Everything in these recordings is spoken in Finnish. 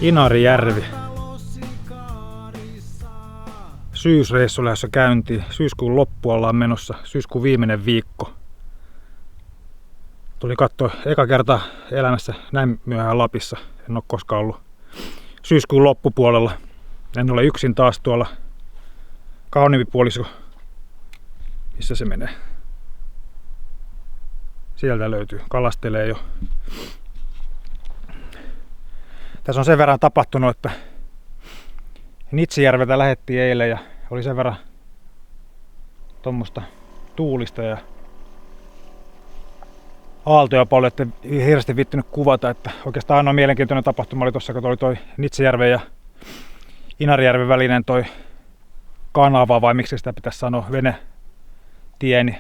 Inarijärvi. Syysreissulla, jossa käyntiin. Syyskuun loppu ollaan menossa. Syyskuun viimeinen viikko. Tuli katsoa eka kerta elämässä näin myöhään Lapissa. En ole koskaan ollut syyskuun loppupuolella. En ole yksin taas tuolla kauniimpi puoliso. Missä se menee? Sieltä löytyy. Kalastelee jo. Tässä on sen verran tapahtunut, että Nitsijärveltä lähdettiin eilen ja oli sen verran tuommoista tuulista ja aaltoja paljon, että ei hirveästi viittynyt kuvata. Että oikeastaan ainoa mielenkiintoinen tapahtuma oli tuossa, kun oli toi Nitsijärven ja Inarijärven välinen toi kanava, vai miksi sitä pitäisi sanoa, venetie. Niin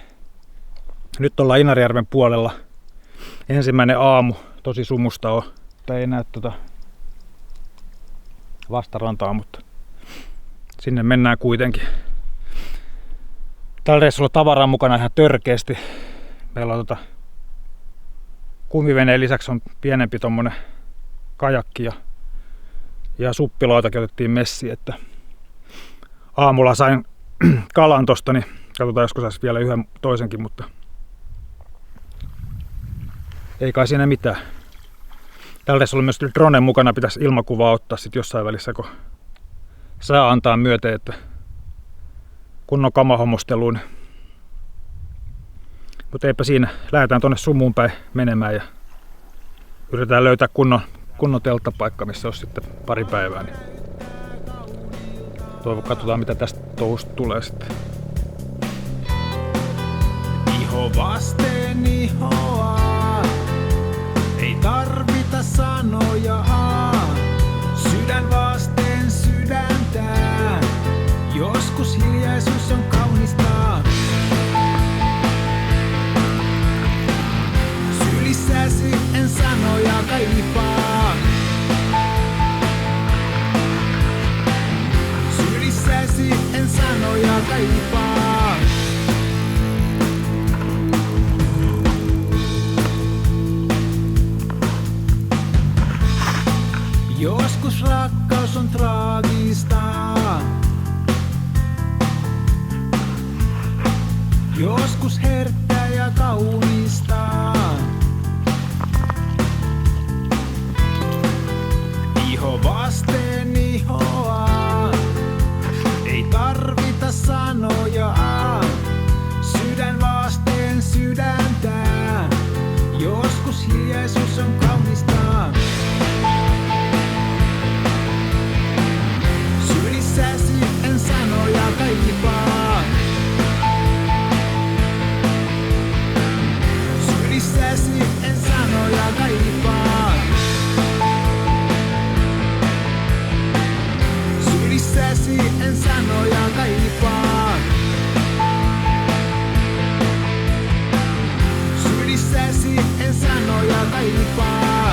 nyt ollaan Inarijärven puolella. Ensimmäinen aamu, tosi sumusta on. Ei näy vastarantaa, mutta sinne mennään kuitenkin. Tällä reissulla tavaraa mukana ihan törkeästi. Meillä on kumiveneen lisäksi on pienempi tommonen kajakki ja suppilautakin otettiin messiin, että aamulla sain kalan tosta, niin katsotaan joskus saisi vielä yhden toisenkin, mutta ei kai siinä mitään. Tällä reissulla myös dronen mukana pitäisi ilmakuvaa ottaa sit jossain välissä, kun saa antaa myöten, että kunnon kamahommosteluun. Mutta eipä siinä. Lähdetään tonne sumuun päin menemään ja yritetään löytää kunnon telttapaikka, missä olisi sitten pari päivää. Niin katsotaan mitä tästä touhusta tulee sitten. Iho vasten ihoa, ei tarvita sanoja. Sydän vasten sydäntä, joskus hiljaisuus on kaunista. Sylissäsi en sanoja kaipaa. Sylissäsi en sanoja kaipaa. Joskus rakkaus on traagista. Joskus herkkää ja kaunista. Iho vasten ihoa, ei tarvita sanoja. Sydän vasten sydäntä, joskus hiljaisuus on kaunista. Sylissäsi en sanoja kaipaa. Sylissäsi en sanoja kaipaa. Sylissäsi en sanoja kaipaa. Sylissäsi en sanoja kaipaa.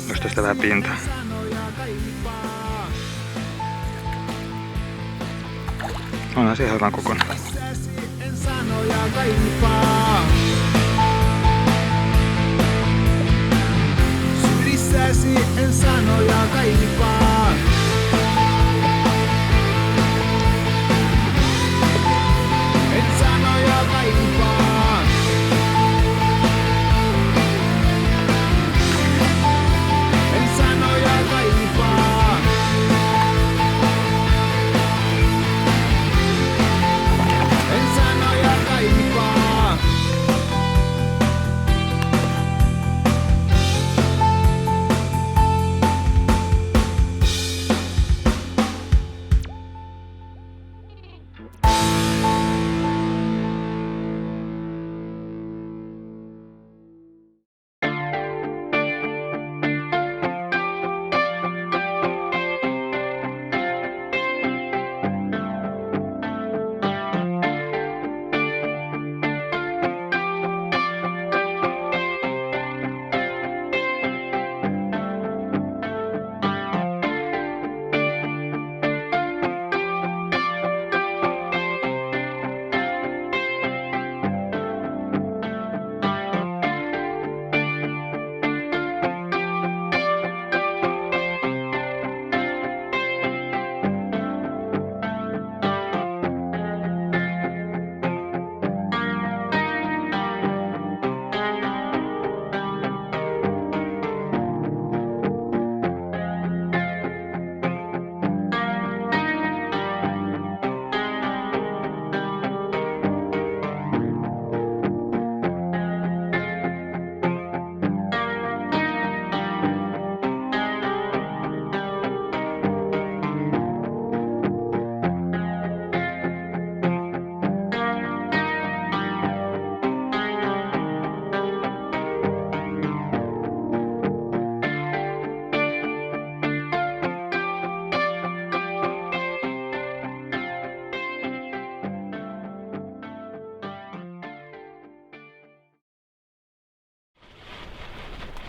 Nostaa sitä vähän pintaa. Onhan se ihan hyvän kokonaan. Sylissäsi en sanoja kaipaa. En sanoja kaipaa. En sanoja kaipaa.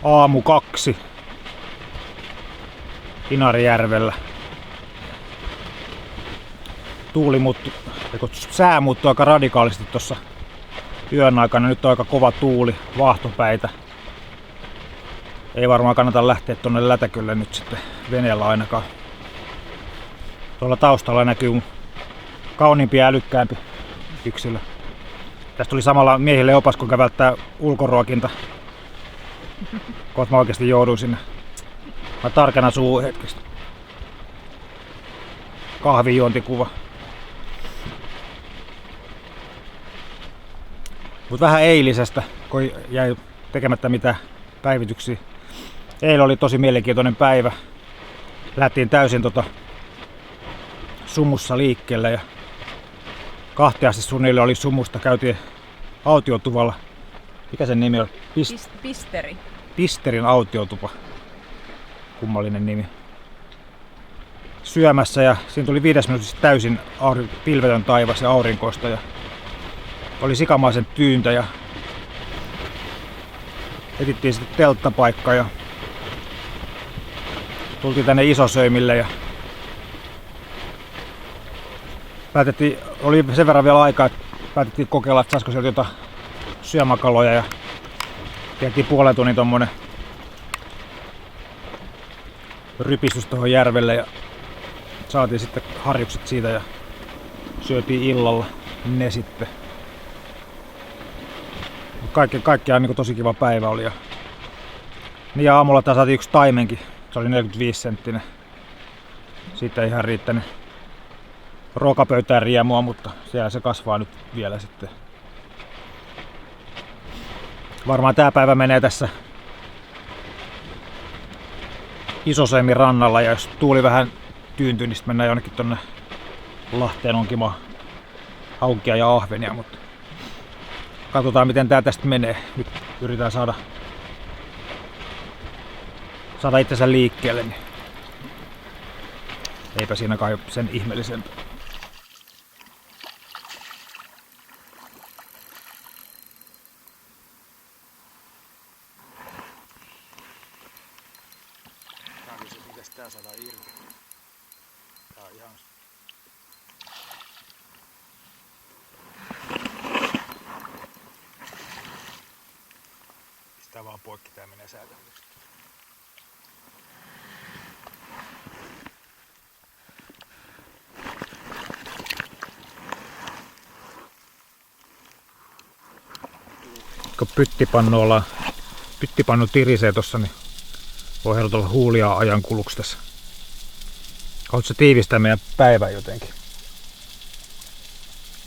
aamu 2 Inarijärvellä. Sää muuttui aika radikaalisti tuossa yön aikana. Nyt on aika kova tuuli, vaahtopäitä. Ei varmaan kannata lähteä tuonne Lätäkölle nyt sitten veneellä ainakaan. Tuolla taustalla näkyy kauniimpi ja älykkäämpi yksilö. Tästä tuli samalla miehille opas, kuinka välttää ulkoruokinta. Kohta mä oikeesti jouduin sinne. Mä tarkana suu hetkestä. Kahvijuontikuva. Mut vähän eilisestä, kun jäi tekemättä mitään päivityksiä. Eilen oli tosi mielenkiintoinen päivä. Lähtiin täysin sumussa liikkeelle ja 2 asti suunnilleen oli sumusta. Käytiin autiotuvalla. Mikä sen nimi oli? Pisteri. Pisterin autiotupa. Kummallinen nimi. Syömässä ja siinä tuli 5 minuutissa täysin pilvetön taivas ja aurinkoista. Ja oli sikamaisen tyyntä ja etittiin sitten telttapaikka ja tultiin tänne Isosöimille ja oli sen verran vielä aikaa, että päätettiin kokeilla, että saisiko sieltä jotain syömäkaloja ja tehtiin puolen tunnin tommonen rypistys tuohon järvelle ja saatiin sitten harjukset siitä ja syötiin illalla ne sitten. Kaikkiaan niin tosi kiva päivä oli. Ja aamulla taas saatiin 1 taimenkin. Se oli 45 senttinen. Siitä ei ihan riittänyt ruokapöytään riemua, mutta siellä se kasvaa nyt vielä sitten. Varmaan tää päivä menee tässä Isoseimin rannalla ja jos tuuli vähän tyyntyy, niin mennään jonnekin tonne Lahteen onkimaan haukia ja ahvenia, mutta katsotaan miten tää tästä menee. Nyt yritetään saada itsensä liikkeelle, niin eipä siinä kai sen ihmeellisempää. Mitäs tää saadaan irti? Tää on ihan... Pistää vaan poikki, tää menee säätämään. Kun pyttipannu tirisee tossa, niin voi helpotella huulia ajankuluksi tässä. Haluatko tiivistää meidän päivän jotenkin?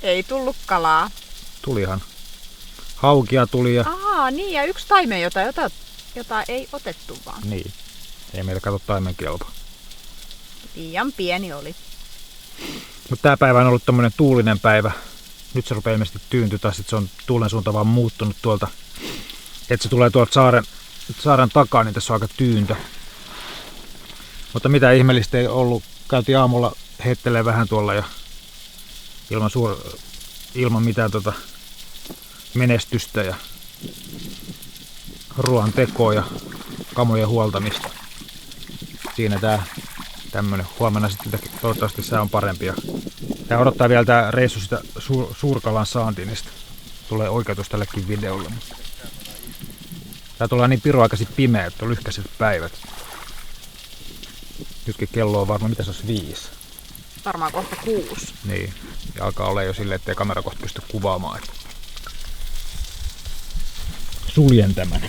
Ei tullut kalaa. Tulihan. Haukia tuli ja... Niin ja 1 taimen, jota ei otettu vaan. Niin. Ei meillä kato taimen kelpo. Liian pieni oli. Mutta tää päivä on ollut tommonen tuulinen päivä. Nyt se rupeaa ilmeisesti tyyntyä, tai sit se on tuulen suunta vaan muuttunut tuolta. Että se tulee tuolta saaren takaa, niin tässä on aika tyyntä. Mutta mitä ihmeellistä ei ollut. Käytiin aamulla heittelee vähän tuolla ja ilman mitään menestystä ja ruoan tekoa ja kamojen huoltamista. Siinä tää tämmönen. Huomenna sitten toivottavasti sää on parempi. Tää odottaa vielä tää reissu sitä Suurkalan saantiin, niin tulee oikeutus tällekin videolle. Tää tulee niin piruaikaisin pimeä, että on lyhkäiset päivät. Nytkin kello on varmaan, mitä se olisi 5? Varmaan kohta 6. Niin, ja alkaa olla jo silleen, ettei kamera kohta pysty kuvaamaan. Että suljen tämän.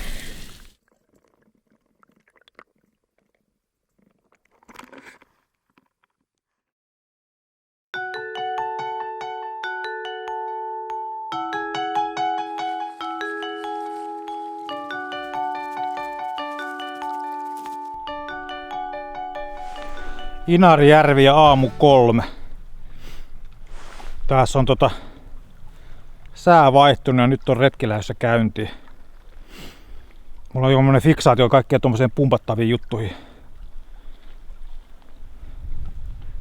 Inarijärvi ja aamu 3. Tässä on sää vaihtunut ja nyt on retki lähdössä käyntiin. Mulla on jommonen fiksaatio kaikkeen tommoseen pumpattaviin juttuihin.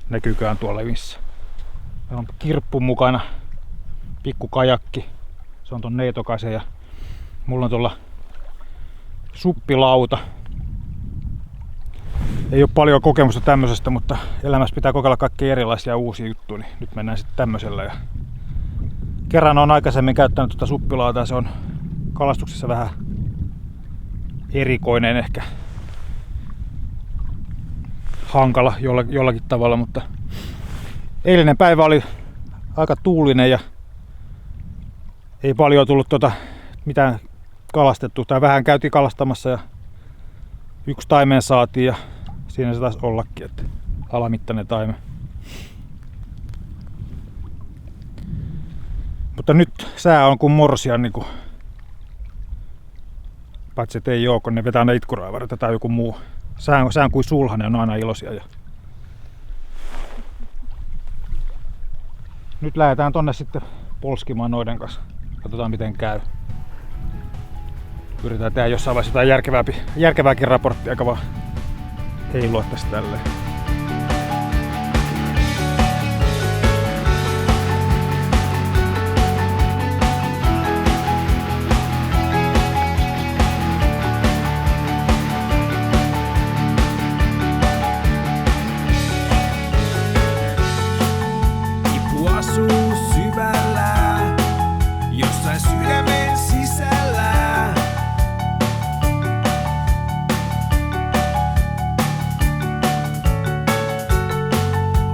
Näkyykään tuolla missä. Meillä on kirppu mukana. Pikku kajakki. Se on ton Neitokaisen ja mulla on tuolla suppilauta. Ei ole paljon kokemusta tämmöisestä, mutta elämässä pitää kokeilla kaikkia erilaisia uusia juttuja, niin nyt mennään sitten tämmöisellä. Ja kerran on aikaisemmin käyttänyt tuota suppilautaa, se on kalastuksessa vähän erikoinen ehkä. Hankala jollakin tavalla, mutta eilinen päivä oli aika tuulinen ja ei paljon tullut mitään kalastettua. Tai vähän käytiin kalastamassa ja yksi taimen saatiin ja siinä se taisi ollakin, että alamittainen taimen. Mutta nyt sää on kuin morsian, niin kuin, paitsi että ei oo, kun ne vetää ne itkuraivarit tai joku muu. Sää on kuin sulhanen, on aina iloisia. Ja nyt lähdetään tonne sitten polskimaan noiden kanssa. Katsotaan miten käy. Yritetään tehdä jossain vaiheessa jotain järkevääkin raporttia, eikä vaan heilua tästä tälleen. Kipu asuu syvällä, jossain sydämen sisällä.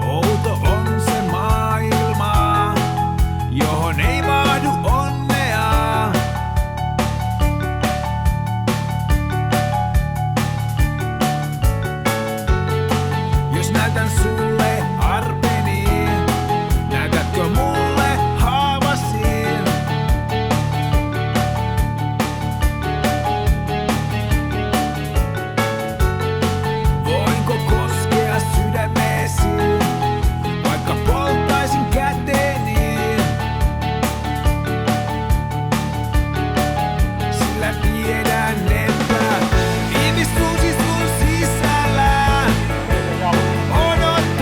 Outo on se maailma, johon ei mahdu onnea. Jos näytän sulle arpeni, näytätkö mulle haavasi? Voinko koskea sydämeesi, vaikka polttaisin käteni? Sillä tiedän, että ihmis suusi sun sisällä odottaa.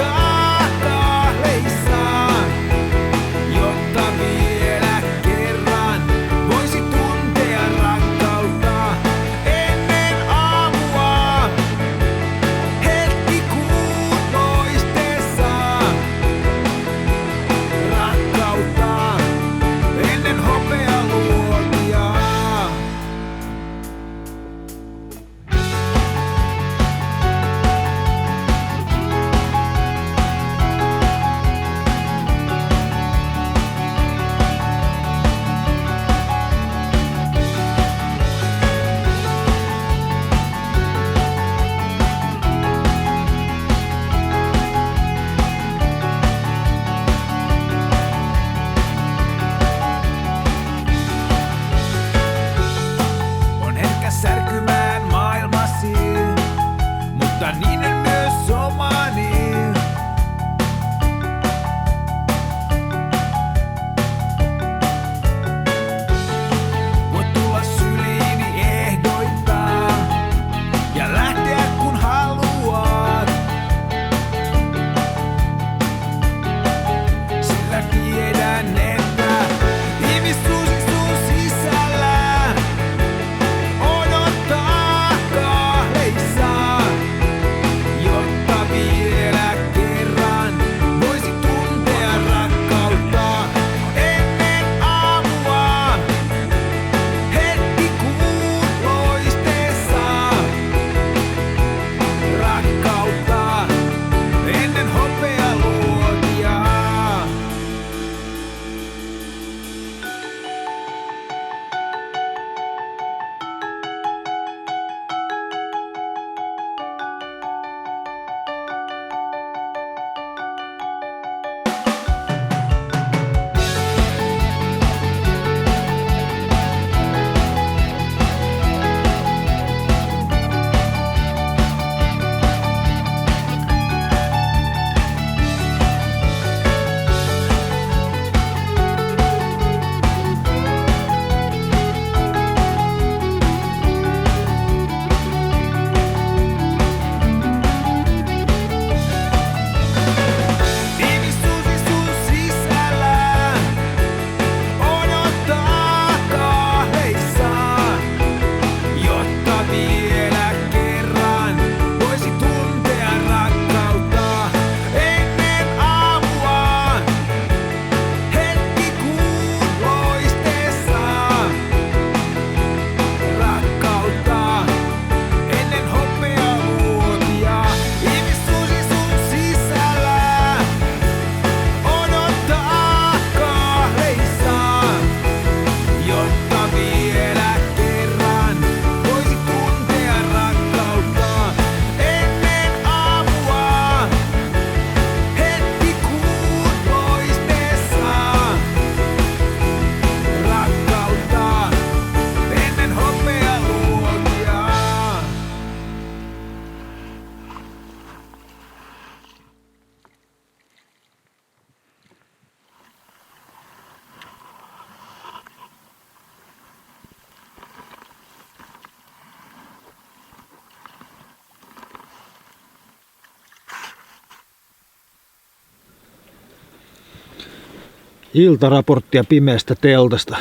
Iltaraporttia pimeästä teltasta.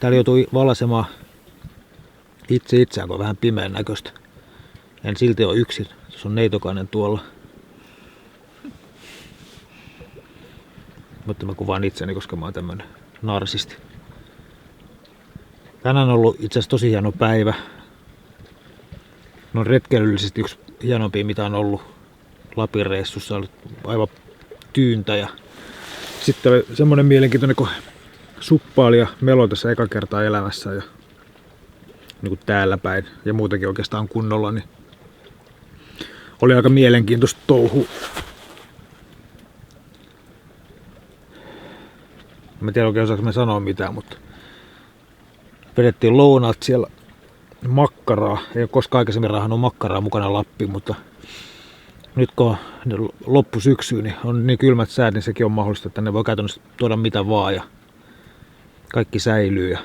Täällä joutui valasemaan itseään, kun on vähän pimeän näköistä. En silti ole yksin. Se on neitokainen tuolla. Mutta mä kuvaan itseni, koska mä oon tämmönen narsisti. Tänään on ollut itse asiassa tosi hieno päivä. No retkeilyllisesti yksi hienompia, mitä on ollut Lapin reissussa. Oli aivan tyyntä ja sitten oli semmonen mielenkiintoinen, kun suppaili ja meloi tässä eka kertaa elämässä ja niin kuin täällä päin ja muutenkin oikeastaan kunnolla, niin oli aika mielenkiintoista touhua. Mä en tiedä oikein osaanko mä sanoa mitään, mutta vedettiin lounaat siellä makkaraa. Ei ole koskaan aikaisemmin raahannut makkaraa mukana Lappiin, mutta nyt kun on loppusyksyyn, niin on niin kylmät säät, niin sekin on mahdollista, että ne voi käytännössä tuoda mitä vaan ja kaikki säilyy. Ja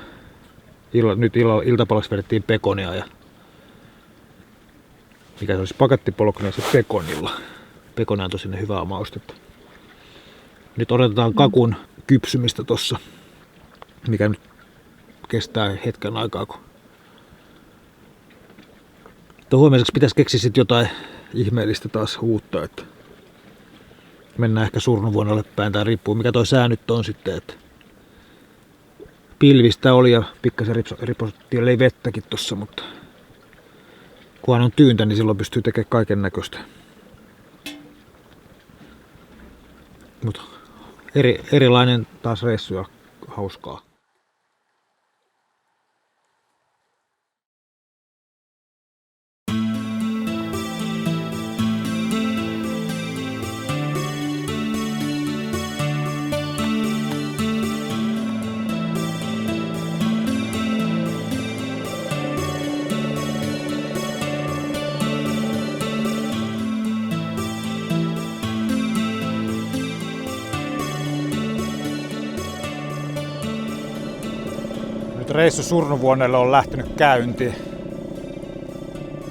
nyt iltapalaksi vedettiin pekonia ja mikä se olisi pakattipolkuna se pekonilla. Pekonia on tosi hyvää maustetta. Nyt odotetaan kakun kypsymistä tossa, mikä nyt kestää hetken aikaa. Huomiseksi pitäisi keksiä sit jotain ihmeellistä taas uutta, että mennään ehkä Surnuvuonalle päin tai riippuu mikä toi sää nyt on sitten, että pilvistä oli ja pikkasen ripostettiin ei vettäkin tossa, mutta kunhan on tyyntä, niin silloin pystyy tekemään kaiken näköistä. Mutta erilainen taas reissu ja hauskaa. Reissu Surnuvuonelle on lähtenyt käyntiin.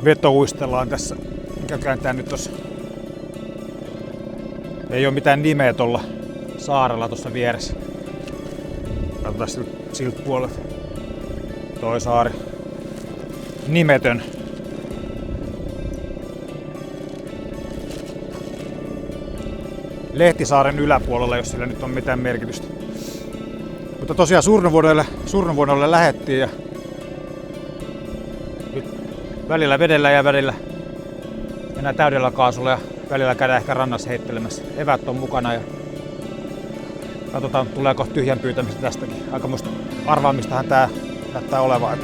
Vetouistellaan tässä. Mikä kääntää nyt tossa? Ei oo mitään nimeä tuolla saarella tuossa vieressä. Katsotaan siltä puolelta. Toi saari. Nimetön. Lehtisaaren yläpuolella, jos sillä nyt on mitään merkitystä. Mutta tosiaan Surnuvuonelle lähettiin ja nyt välillä vedellä ja välillä enää täydellä kaasulla ja välillä käydään ehkä rannassa heittelemässä. Eväät on mukana ja katsotaan tuleeko tyhjän pyytämistä tästäkin. Aikamoista arvaamistahan tää näyttää olevan.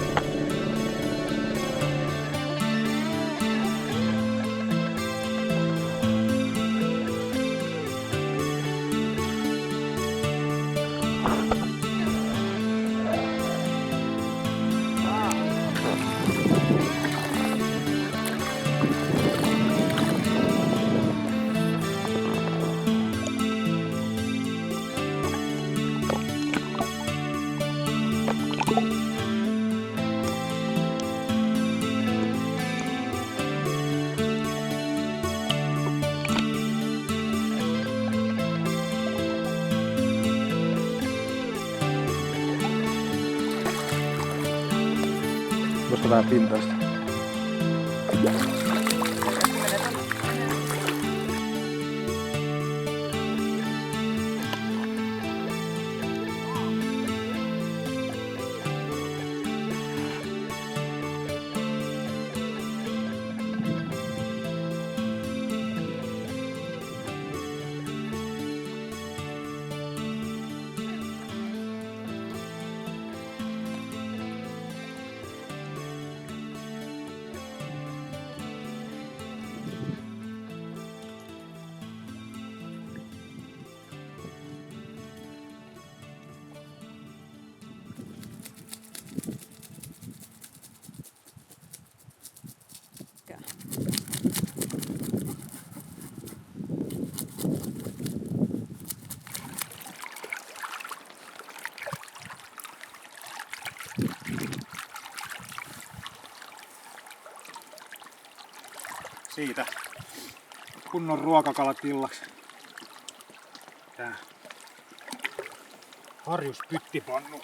Tuosta vähän pintaista. Siitä kunnon ruokakalat illaksi. Tää harjuspyttipannu.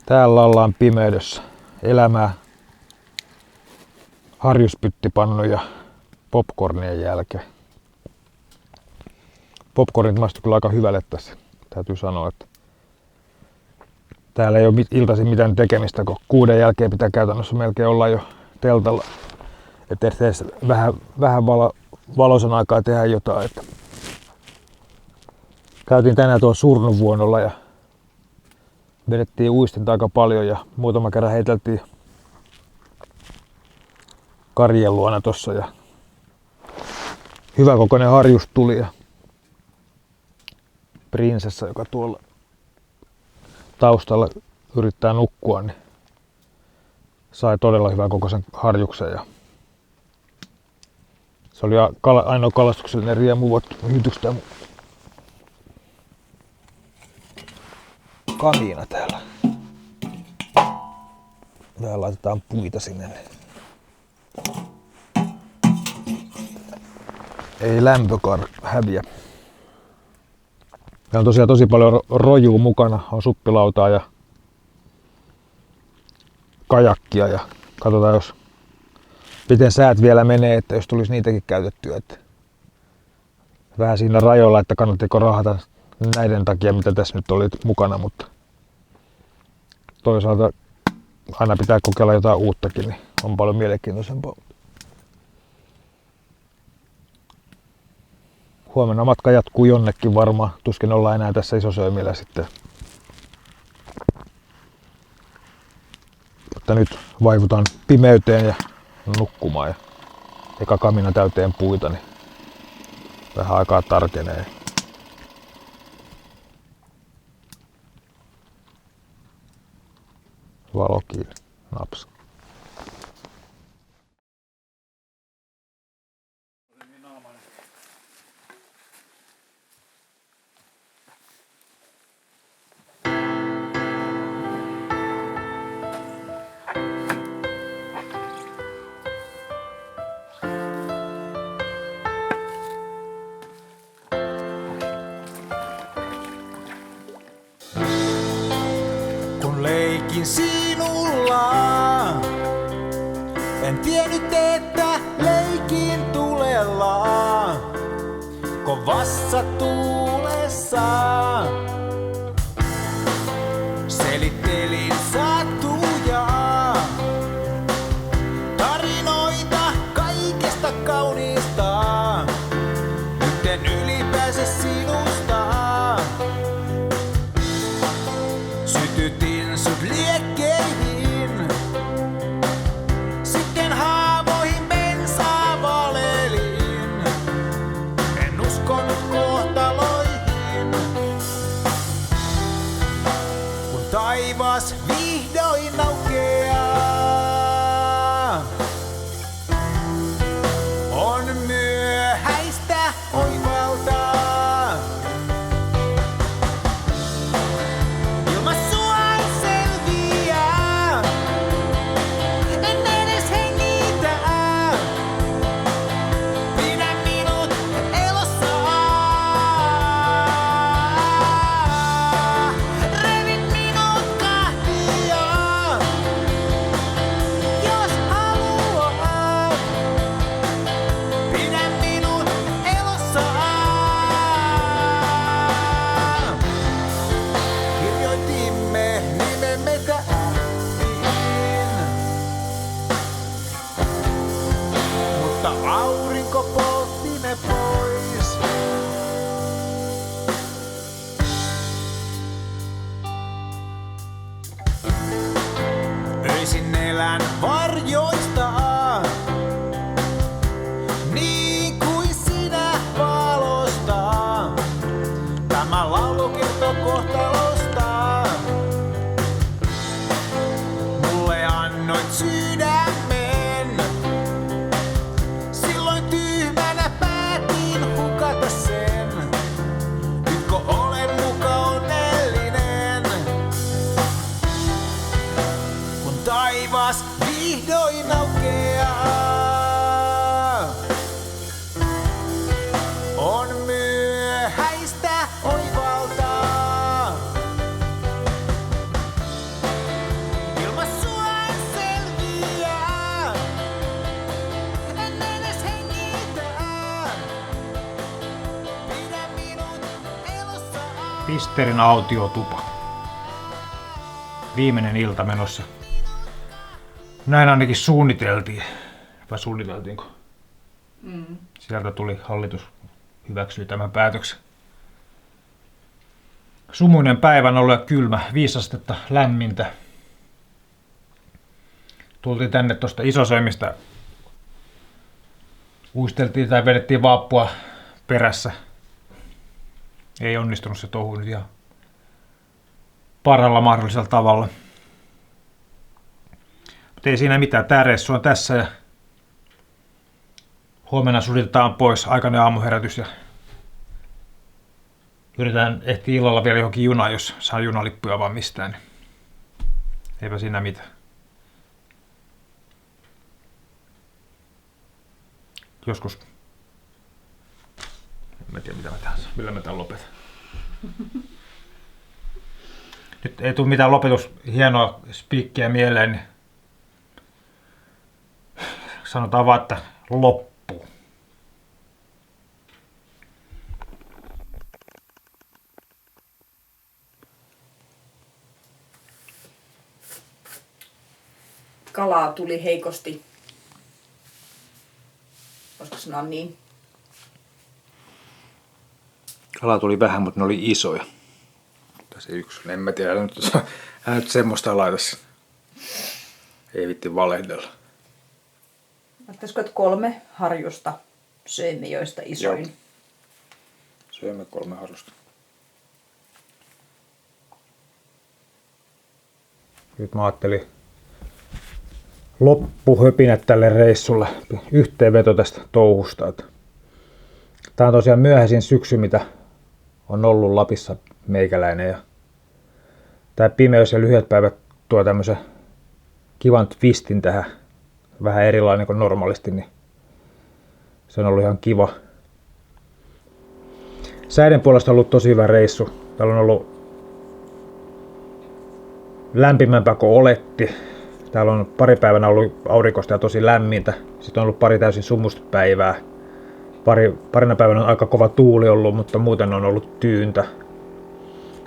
Täällä ollaan pimeydessä. Elämää harjuspyttipannun ja popcornien jälkeen. Popcornit maistuu kyllä aika hyvälle tässä. Täytyy sanoa, että täällä ei ole iltaisin mitään tekemistä, kun 6 jälkeen pitää käytännössä melkein olla jo teltalla. Että edes vähän valoisan aikaa tehdä jotain. Että käytiin tänään tuolla Surnuvuonolla ja vedettiin uistinta aika paljon ja muutama kerran heiteltiin karjen luona tossa ja hyvä kokoinen harjus tuli ja prinsessa, joka tuolla taustalla yrittää nukkua, niin sai todella hyvän kokoisen harjuksen ja se oli ainoa kalastuksellinen riemu hytykstä kamiina täällä. Täällä laitetaan puita sinne. Ei lämpökar häviä. Ja on tosiaan tosi paljon rojua mukana. On suppilautaa ja kajakkia. Ja katsotaan miten säät vielä menee, että jos tulisi niitäkin käytettyä. Että vähän siinä rajoilla, että kannattiko rahata näiden takia, mitä tässä nyt oli mukana, mutta toisaalta aina pitää kokeilla jotain uuttakin, niin on paljon mielenkiintoisempaa. Huomenna matka jatkuu jonnekin varmaan, tuskin ollaan enää tässä Isosyömillä sitten. Mutta nyt vaivutaan pimeyteen ja nukkumaan ja eka kamina täyteen puita, niin vähän aikaa tarkenee. Valo kiinni, naps. Kun leikin sinulla, en tiennyt, että leikin tulella kovassa tuulessa. Selittelin satuja, tarinoita kaikesta kauniista. Nyt en ylipääse sinusta. Sytytin sut liekkeihin, sitten haavoihin bensaa valelin. En uskonut kohtaloihin, kun taivas vihdoin aukeaa. On myöhäistä oivaltaa. Aurinko poltti ne pois. Öisin elän varjoista, niin kuin sinä valosta. Tämä laulu kertoo kohtalosta. Pisterin autiotupa. Viimeinen ilta menossa. Näin ainakin suunniteltiin. Vai suunniteltiinko? Sieltä tuli hallitus hyväksyi tämän päätöksen. Sumuinen päivä on ollut kylmä, 5 astetta lämmintä. Tultiin tänne tuosta Isosoimista. Uisteltiin tai vedettiin vaappua perässä. Ei onnistunut se touhu nyt ihan parhaalla mahdollisella tavalla. Mutta ei siinä mitään. Tää reissu on tässä ja huomenna suditetaan pois aikainen aamuherätys ja yritetään ehtiä illalla vielä johonkin junaan, jos saa junalippuja vaan mistään. Niin eipä siinä mitään. Joskus. En tiedä mitä mä tähän saan. Millä mä tämän lopetan. Nyt ei tule mitään hienoa spiikkiä mieleen, niin sanotaan vaan, että loppuu. Kalaa tuli heikosti. Voisiko sanoa niin? Kalaa tuli vähän, mutta ne oli isoja. Tässä yksi, en mä tiedä, älä nyt semmoista laita. Ei vitti valehdella. Ottaisiko 3 harjusta söimme, joista isoin? Joo. Syömme 3 harjusta. Nyt mä ajattelin loppuhöpinät tälle reissulle. Yhteenveto tästä touhusta. Tää on tosiaan myöhäisin syksy, mitä on ollut Lapissa meikäläinen. Ja tää pimeys ja lyhyet päivät tuo tämmösen kivan twistin tähän. Vähän erilainen kuin normaalisti, niin se on ollut ihan kiva. Säiden puolesta on ollut tosi hyvä reissu. Täällä on ollut lämpimämpää kuin oletti. Täällä on pari päivänä ollut aurinkoista ja tosi lämmintä. Sitten on ollut pari täysin sumusta päivää. Parina päivänä on aika kova tuuli ollut, mutta muuten on ollut tyyntä.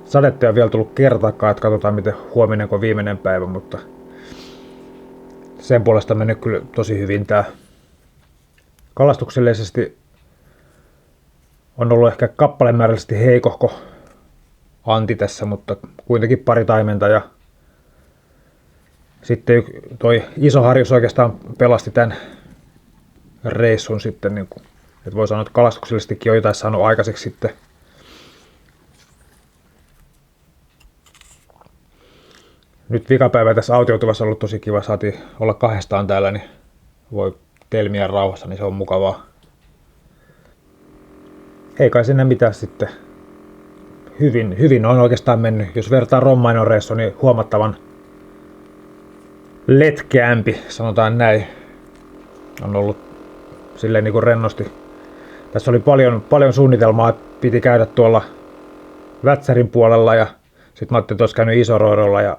Sadetta ei ole vielä tullut kertaakaan, että katsotaan miten huominen on viimeinen päivä, mutta sen puolesta on mennyt kyllä tosi hyvin tää. Kalastuksellisesti on ollut ehkä kappalemäärällisesti heikohko anti tässä, mutta kuitenkin pari taimenta ja sitten toi iso harjus oikeastaan pelasti tämän reissun sitten, niin kuin, että voi sanoa, että kalastuksellisestikin on jotain saanut aikaiseksi sitten. Nyt vikapäivä tässä autiotuvassa on ollut tosi kiva, saatiin olla 2 täällä, niin voi telmiä rauhassa, niin se on mukavaa. Ei kai sinne mitään sitten. Hyvin on oikeastaan mennyt. Jos vertaa Rommainon reissu, niin huomattavan letkeämpi, sanotaan näin. On ollut silleen niin kuin rennosti. Tässä oli paljon suunnitelmaa, että piti käydä tuolla Vätsärin puolella ja sitten mä ajattelin, että olisi käynyt Isoroidolla ja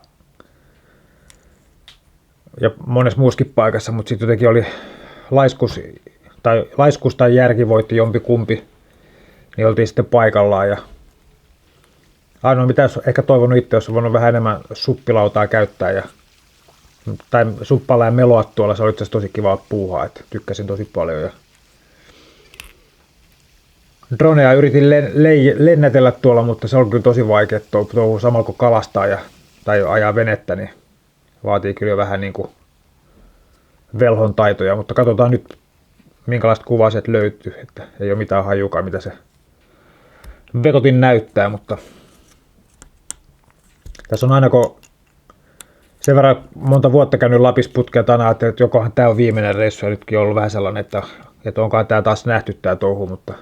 monessa muussakin paikassa, mutta sitten jotenkin oli laiskus tai järki voitti jompikumpi, niin oltiin sitten paikallaan. Ja ainoa mitä olisi ehkä toivonut itse, olisi voinut vähän enemmän suppilautaa käyttää tai suppalla ja meloa tuolla, se oli itse asiassa tosi kivaa puuhaa, että tykkäsin tosi paljon. Ja dronea yritin lennätellä tuolla, mutta se on kyllä tosi vaikea touhu samalla kun kalastaa tai ajaa venettä, niin vaatii kyllä jo vähän niin kuin velhon taitoja, mutta katsotaan nyt minkälaista kuvaa sieltä löytyy, että ei ole mitään hajukaan mitä se vekotin näyttää, mutta tässä on aina kun sen verran monta vuotta käynyt Lapissa putkeen, aina ajattelin, että jokohan tämä on viimeinen reissu ja nytkin on ollut vähän sellainen, että onkaan tämä taas nähty tämä touhu, mutta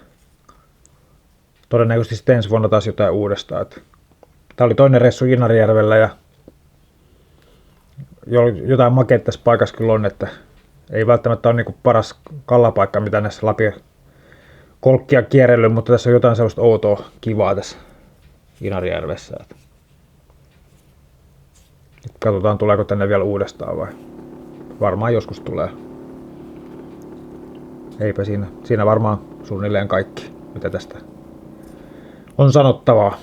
todennäköisesti sitten ensi vuonna taas jotain uudestaan. Tämä oli toinen reissu Inarijärvellä ja jotain makeita tässä paikassa kyllä on, että ei välttämättä ole niin paras kallapaikka, mitä näissä Lapin kolkkia kierrellyt, mutta tässä on jotain sellaista outoa kivaa tässä Inarijärvessä. Katsotaan tuleeko tänne vielä uudestaan vai varmaan joskus tulee. Eipä siinä varmaan suunnilleen kaikki, mitä tästä on sanottavaa.